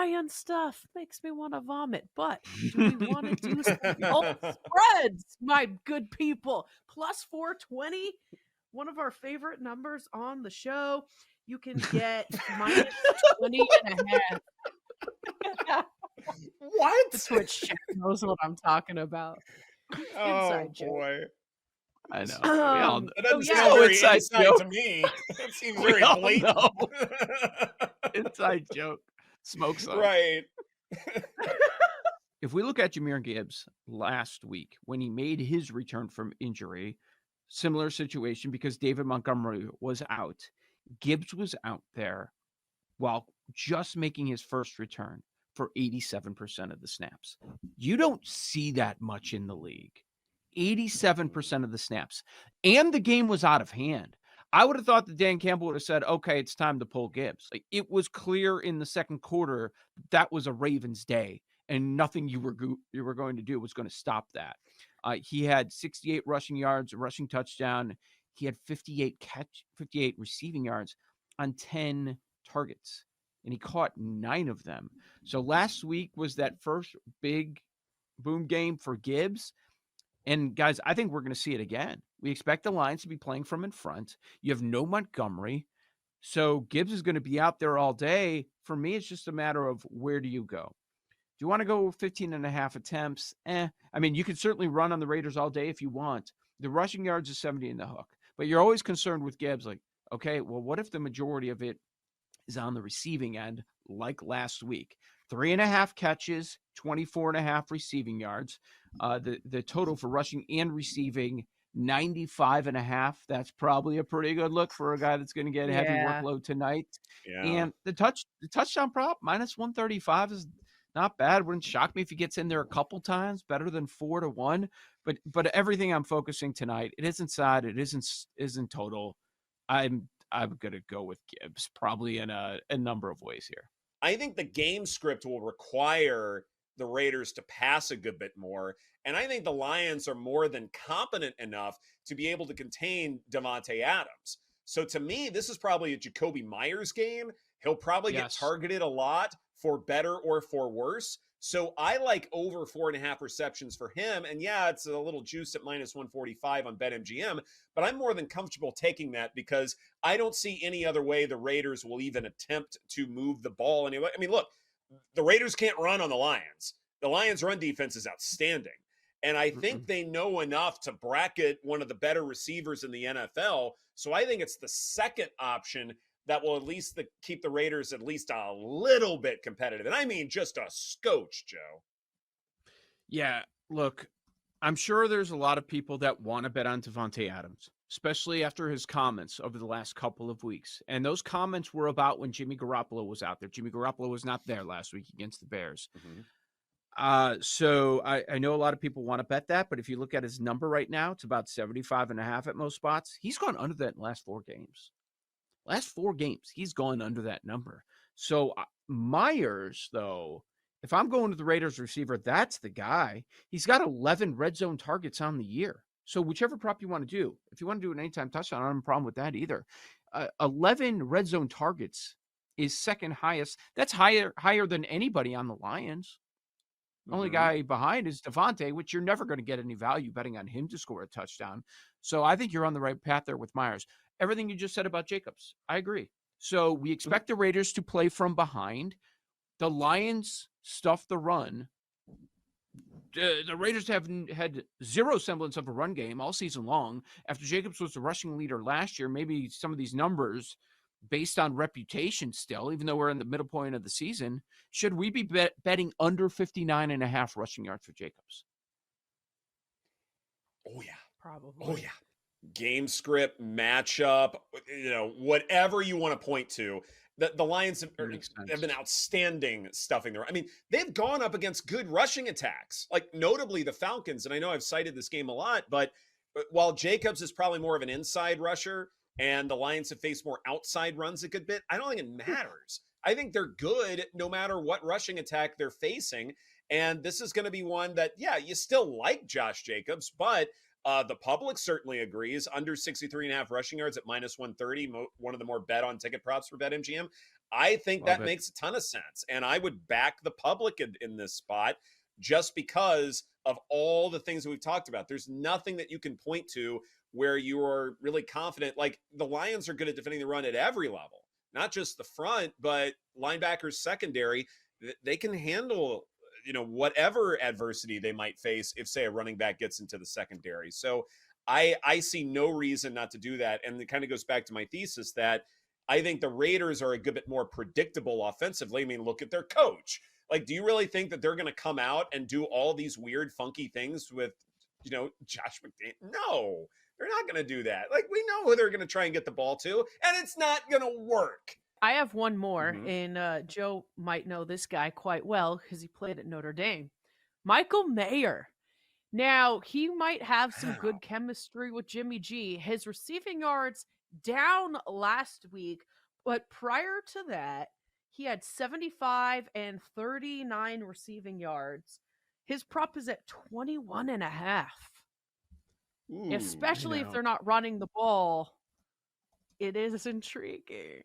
Lion stuff makes me want to vomit. But do we want to do some alt spreads, my good people? Plus 420, one of our favorite numbers on the show. You can get minus 20 and a half. What? The Twitch chat knows what I'm talking about. Inside joke. Boy. I know. We all know. That doesn't yeah. sound very Inside inside joke. to me. That seems We very all blatant. Inside joke. Smoke some. Right. If we look at Jahmyr Gibbs last week, when he made his return from injury, similar situation because David Montgomery was out. Gibbs was out there while just making his first return for 87% of the snaps. You don't see that much in the league. 87% of the snaps. And the game was out of hand. I would have thought that Dan Campbell would have said, okay, it's time to pull Gibbs. Like, it was clear in the second quarter that was a Ravens day, and nothing you were going to do was going to stop that. He had 68 rushing yards, a rushing touchdown. He had 58 receiving yards on 10 targets, and he caught 9 of them. So last week was that first big boom game for Gibbs. And guys, I think we're going to see it again. We expect the Lions to be playing from in front. You have no Montgomery. So Gibbs is going to be out there all day. For me, it's just a matter of where do you go? Do you want to go 15 and a half attempts? I mean, you can certainly run on the Raiders all day if you want. The rushing yards is 70 in the hook. But you're always concerned with Gibbs, like, okay, well, what if the majority of it is on the receiving end, like last week? 3.5 catches, 24.5 receiving yards. The total for rushing and receiving, 95.5. That's probably a pretty good look for a guy that's going to get a heavy workload tonight. Yeah. And the touchdown prop, minus 135 is not bad. Wouldn't shock me if he gets in there a couple times, better than 4-1. But everything I'm focusing tonight, it isn't side, it isn't total. I'm gonna go with Gibbs, probably in a number of ways here. I think the game script will require the Raiders to pass a good bit more. And I think the Lions are more than competent enough to be able to contain Davante Adams. So to me, this is probably a Jacoby Myers game. He'll probably get targeted a lot for better or for worse. So I like over 4.5 receptions for him. And yeah, it's a little juice at minus 145 on BetMGM, but I'm more than comfortable taking that because I don't see any other way the Raiders will even attempt to move the ball anyway. I mean, look, the Raiders can't run on the Lions. The Lions' run defense is outstanding. And I think they know enough to bracket one of the better receivers in the NFL. So I think it's the second option that will at least keep the Raiders at least a little bit competitive. And I mean just a scotch, Joe. Yeah, look, I'm sure there's a lot of people that want to bet on Davante Adams, especially after his comments over the last couple of weeks. And those comments were about when Jimmy Garoppolo was out there. Jimmy Garoppolo was not there last week against the Bears. So I know a lot of people want to bet that, but if you look at his number right now, it's about 75.5 at most spots. He's gone under that in the last 4 games. Last 4 games, he's gone under that number. So Myers, though, if I'm going to the Raiders receiver, that's the guy. He's got 11 red zone targets on the year. So whichever prop you want to do, if you want to do an anytime touchdown, I don't have a problem with that either. 11 red zone targets is second highest. That's higher than anybody on the Lions. The only guy behind is Davante, which you're never going to get any value betting on him to score a touchdown. So I think you're on the right path there with Myers. Everything you just said about Jacobs, I agree. So we expect the Raiders to play from behind. The Lions stuff the run. The Raiders have had zero semblance of a run game all season long. After Jacobs was the rushing leader last year, maybe some of these numbers, based on reputation still, even though we're in the middle point of the season, should we be betting under 59.5 rushing yards for Jacobs? Oh, yeah. Probably. Oh, yeah. Game script, matchup, whatever you want to point to. The Lions have been outstanding stuffing their. I mean, they've gone up against good rushing attacks, like notably the Falcons. And I know I've cited this game a lot, but while Jacobs is probably more of an inside rusher and the Lions have faced more outside runs a good bit, I don't think it matters. I think they're good no matter what rushing attack they're facing. And this is going to be one that, yeah, you still like Josh Jacobs, but the public certainly agrees. Under 63.5 rushing yards at minus 130, one of the more bet on ticket props for BetMGM. I think Love that it. makes a ton of sense. And I would back the public in this spot just because of all the things that we've talked about. There's nothing that you can point to where you are really confident. Like the Lions are good at defending the run at every level, not just the front, but linebackers, secondary. They can handle, whatever adversity they might face if, say, a running back gets into the secondary. So I see no reason not to do that. And it kind of goes back to my thesis that I think the Raiders are a good bit more predictable offensively. I mean, look at their coach. Like, do you really think that they're going to come out and do all these weird, funky things with, Josh McDaniels? No, they're not going to do that. Like, we know who they're going to try and get the ball to, and it's not going to work. I have one more, and Joe might know this guy quite well because he played at Notre Dame. Michael Mayer. Now, he might have some good chemistry with Jimmy G. His receiving yards down last week, but prior to that, he had 75 and 39 receiving yards. His prop is at 21.5. Especially if they're not running the ball. It is intriguing.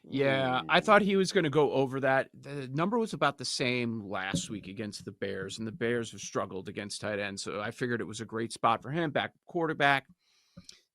Yeah, I thought he was going to go over that. The number was about the same last week against the Bears, and the Bears have struggled against tight ends. So I figured it was a great spot for him. Back quarterback,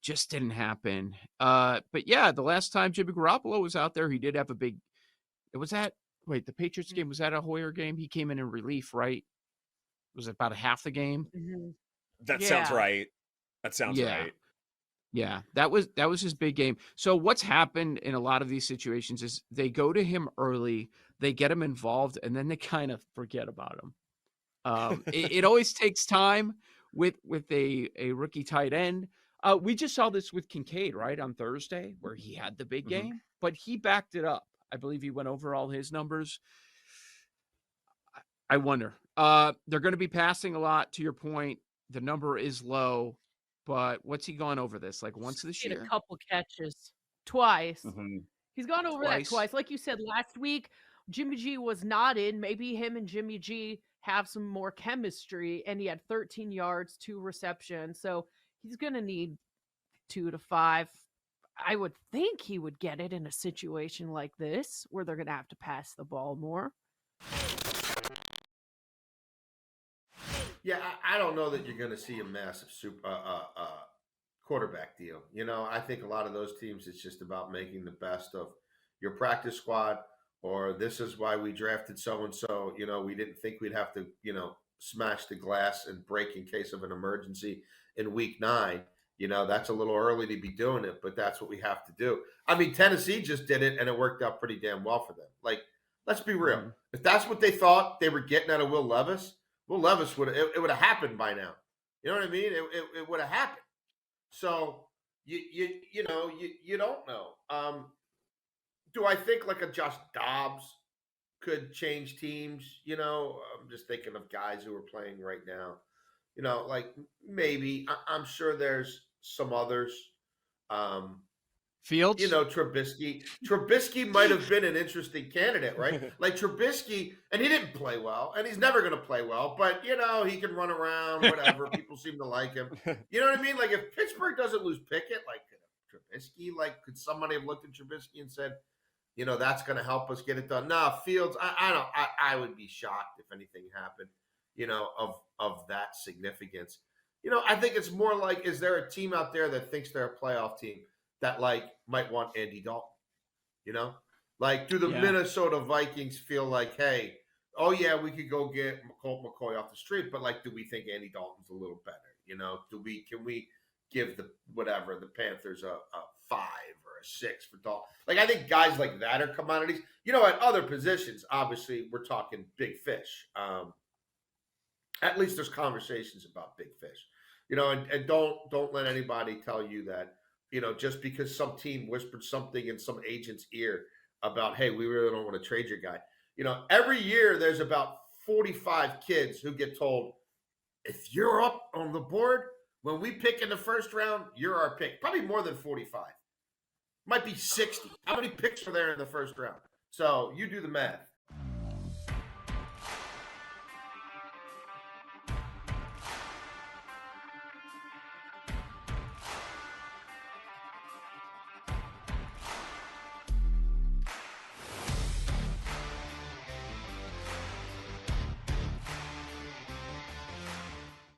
just didn't happen. But yeah, the last time Jimmy Garoppolo was out there, he did have a big. The Patriots game, was that a Hoyer game? He came in relief, right? Was it about half the game? Mm-hmm. That sounds right. That sounds right. Yeah, that was his big game. So what's happened in a lot of these situations is they go to him early, they get him involved, and then they kind of forget about him. It always takes time with a rookie tight end. We just saw this with Kincaid, right, on Thursday, where he had the big game, but he backed it up. I believe he went over all his numbers. I wonder. They're going to be passing a lot, to your point. The number is low. But what's he gone over this? Like once this year? A couple catches. Twice. He's gone over that twice. Like you said, last week, Jimmy G was not in. Maybe him and Jimmy G have some more chemistry, and he had 13 yards, 2 receptions. So he's going to need 2 to 5. I would think he would get it in a situation like this where they're going to have to pass the ball more. Yeah, I don't know that you're going to see a massive quarterback deal. I think a lot of those teams, it's just about making the best of your practice squad, or this is why we drafted so-and-so. We didn't think we'd have to, smash the glass and break in case of an emergency in week 9. That's a little early to be doing it, but that's what we have to do. I mean, Tennessee just did it, and it worked out pretty damn well for them. Like, let's be real. If that's what they thought they were getting out of Will Levis would have happened by now. You know what I mean? It would have happened. So you don't know. Do I think like a Josh Dobbs could change teams? I'm just thinking of guys who are playing right now. Like maybe I'm sure there's some others. Fields? Trubisky. Trubisky might have been an interesting candidate, right? Like Trubisky, and he didn't play well, and he's never going to play well, but, he can run around, whatever. People seem to like him. You know what I mean? Like, if Pittsburgh doesn't lose Pickett, like, Trubisky, like, could somebody have looked at Trubisky and said, that's going to help us get it done? No, Fields, I would be shocked if anything happened, of that significance. I think it's more like, is there a team out there that thinks they're a playoff team that like might want Andy Dalton? Like, do the Minnesota Vikings feel like, hey, oh yeah, we could go get Colt McCoy off the street, but like, do we think Andy Dalton's a little better? Can we give the Panthers a 5 or a 6 for Dalton? Like, I think guys like that are commodities. At other positions, obviously we're talking big fish. At least there's conversations about big fish. And don't let anybody tell you that, just because some team whispered something in some agent's ear about, hey, we really don't want to trade your guy. Every year there's about 45 kids who get told, if you're up on the board, when we pick in the first round, you're our pick. Probably more than 45. Might be 60. How many picks are there in the first round? So you do the math.